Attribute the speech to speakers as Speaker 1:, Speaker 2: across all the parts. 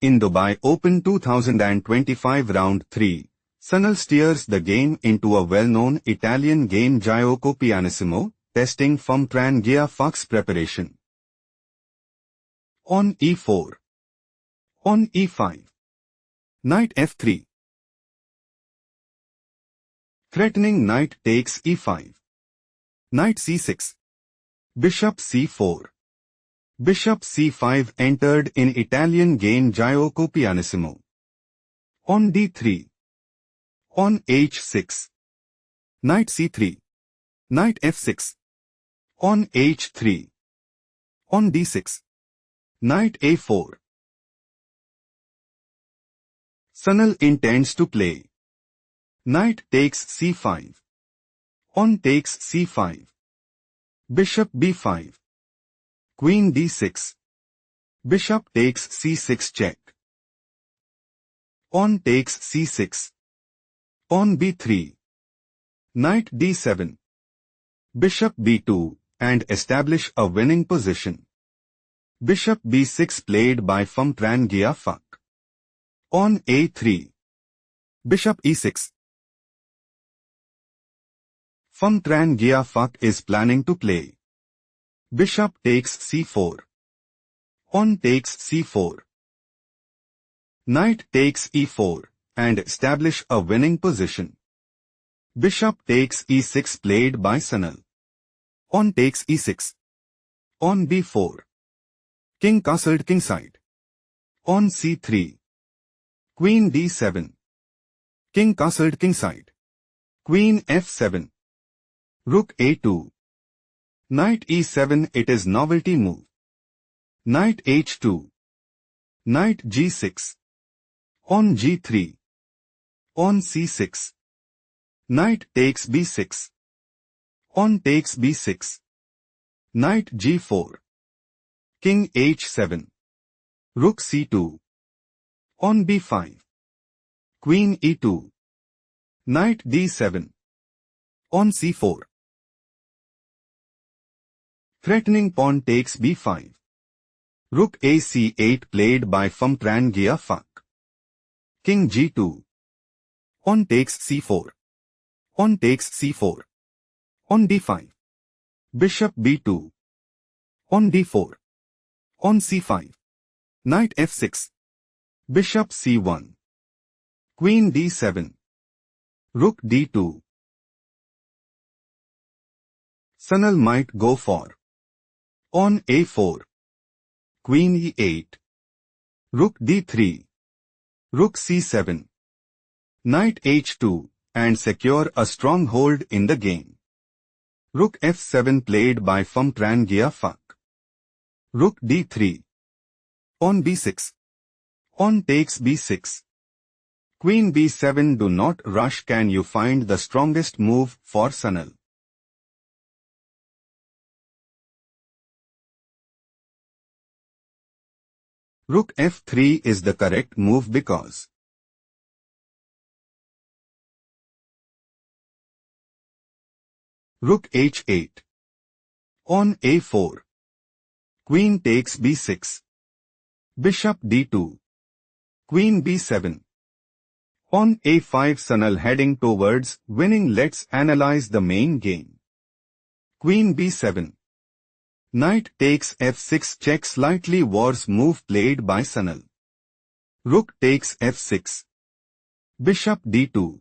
Speaker 1: In Dubai Open 2025 Round 3, Sanal steers the game into a well-known Italian game gioco pianissimo, testing Pham Tran Phuc's preparation. On e4. On e5. Knight f3. Threatening knight takes e5. Knight c6. Bishop c4. Bishop c5 entered in Italian game gioco pianissimo. On d3. On h6. Knight c3. Knight f6. On h3. On d6. Knight a4. Sanal intends to play. Knight takes c5. On takes c5. Bishop b5. Queen d6. Bishop takes c6 check. On takes c6. On b3. Knight d7. Bishop b2 and establish a winning position. Bishop b6 played by Pham Tran Phuc. On a3. Bishop e6. Pham Tran Phuc is planning to play. Bishop takes c4. On takes c4. Knight takes e4 and establish a winning position. Bishop takes e6 played by Sanal. On takes e6. On b4. King castled kingside. On c3. Queen d7. King castled kingside. Queen f7. Rook a2. Knight e7. It is novelty move. Knight h2. Knight g6. On g3. On c6. Knight takes b6. On takes b6. Knight g4. King h7. Rook c2. On b5. Queen e2. Knight d7. On c4. Threatening pawn takes b5. Rook a c8 played by Pham Tran Phuc. King g2. On takes c4. On takes c4. On d5. Bishop b2. On d4. On c5. Knight f6. Bishop c1. Queen d7. Rook d2. Sanal might go for. On a4. Queen e8. Rook d3. Rook c7. Knight h2 and secure a stronghold in the game. Rook f7 played by Pham Tran Phuc. Rook d3. On b6. On takes b6. Queen b7. Do not rush. Can you find the strongest move for Sanal? Rook f3 is the correct move because Rook h8. On a4. Queen takes b6. Bishop d2. Queen b7. On a5. Sanal heading towards winning. Let's analyze the main game. Queen b7. Knight takes f6 check. Slightly worse move played by Sanal. Rook takes f6. Bishop d2.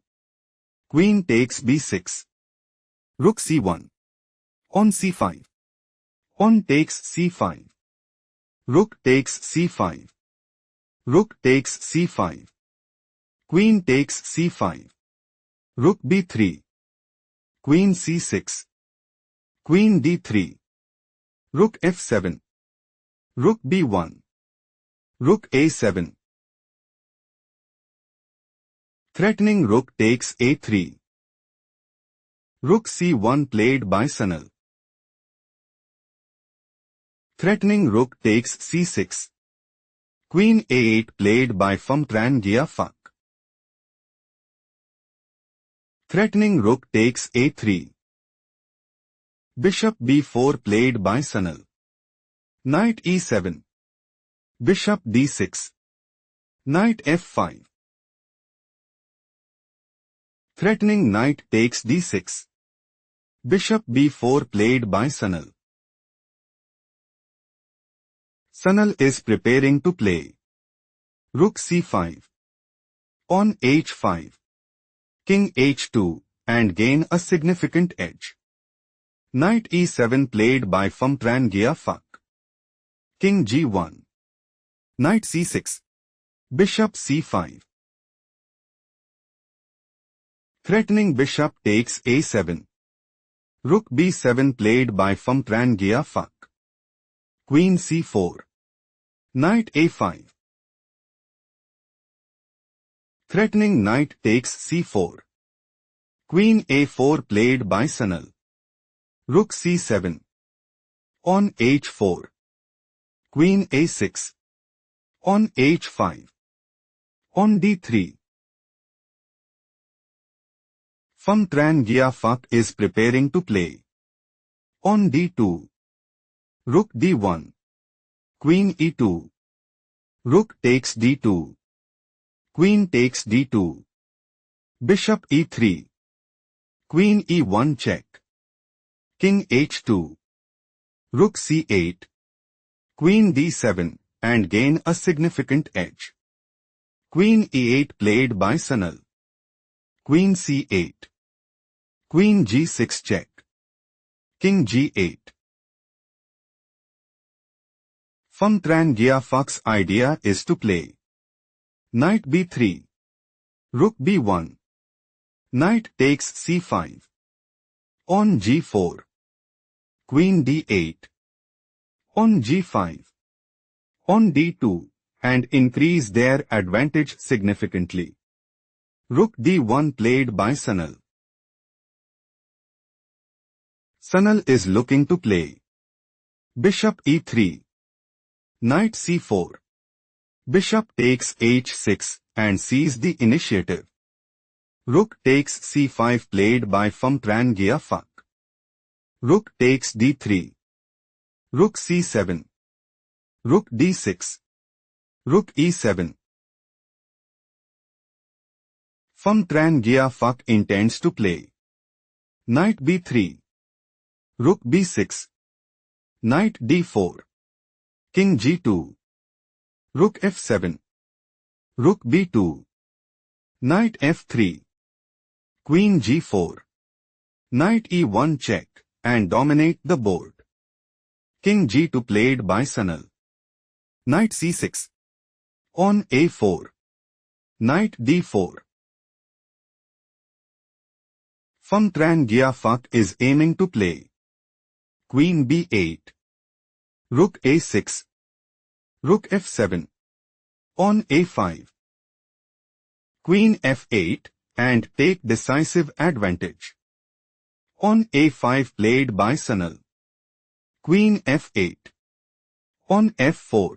Speaker 1: Queen takes b6. Rook c1. On c5. On takes c5. Rook takes c5. Rook takes c5. Queen takes c5. Rook b3. Queen c6. Queen d3. Rook f7. Rook b1. Rook a7. Threatening rook takes a3. Rook c1 played by Sanal. Threatening rook takes c6. Queen a8 played by Pham Tran Phuc. Threatening rook takes a3. Bishop b4 played by Sanal. Knight e7. Bishop d6. Knight f5. Threatening knight takes d6. Bishop b4 played by Sanal. Sanal is preparing to play. Rook c5. On h5. King h2, and gain a significant edge. Knight e7 played by Pham Tran Phuc. King g1. Knight c6. Bishop c5. Threatening bishop takes a7. Rook b7 played by Pham Tran Phuc. Queen c4. Knight a5. Threatening knight takes c4. Queen a4 played by Sanal. Rook c7. On h4. Queen a6. On h5. On d3. Pham Tran Phuc is preparing to play. On d2. Rook d1. Queen e2. Rook takes d2. Queen takes d2. Bishop e3. Queen e1 check. King h2. Rook c8. Queen d7, and gain a significant edge. Queen e8 played by Sanal. Queen c8. Queen g6 check. King g8. Pham Tran Phuc's idea is to play knight b3. Rook b1. Knight takes c5. On g4. Queen d8. On g5. On d2, and increase their advantage significantly. Rook d1 played by Sanal. Sanal is looking to play bishop e3. Knight c4. Bishop takes h6 and seize the initiative. Rook takes c5 played by Pham Tran Phuc. Rook takes d3. Rook c7. Rook d6. Rook e7. Pham Tran Phuc intends to play knight b3. Rook b6. Knight d4. King g2. Rook f7. Rook b2. Knight f3. Queen g4. Knight e1 check, and dominate the board. King g2 played by Sanal. Knight c6. On a4. Knight d4. Pham Tran Phuc is aiming to play Queen b8. Rook a6. Rook f7. On a5. Queen f8, and take decisive advantage. On a5 played by Sanal. Queen f8. On f4.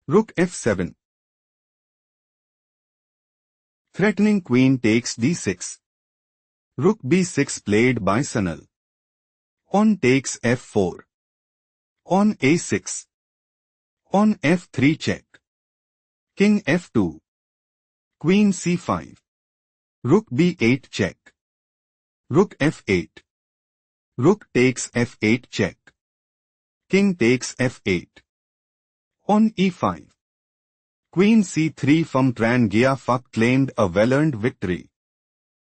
Speaker 1: Rook f7. Threatening queen takes d6. Rook b6 played by Sanal. On takes f4. On a6. On f3 check. King f2. Queen c5. Rook b8 check. Rook f8. Rook takes f8 check. King takes f8. On e5. Queen c3. Pham Tran Phuc claimed a well-earned victory.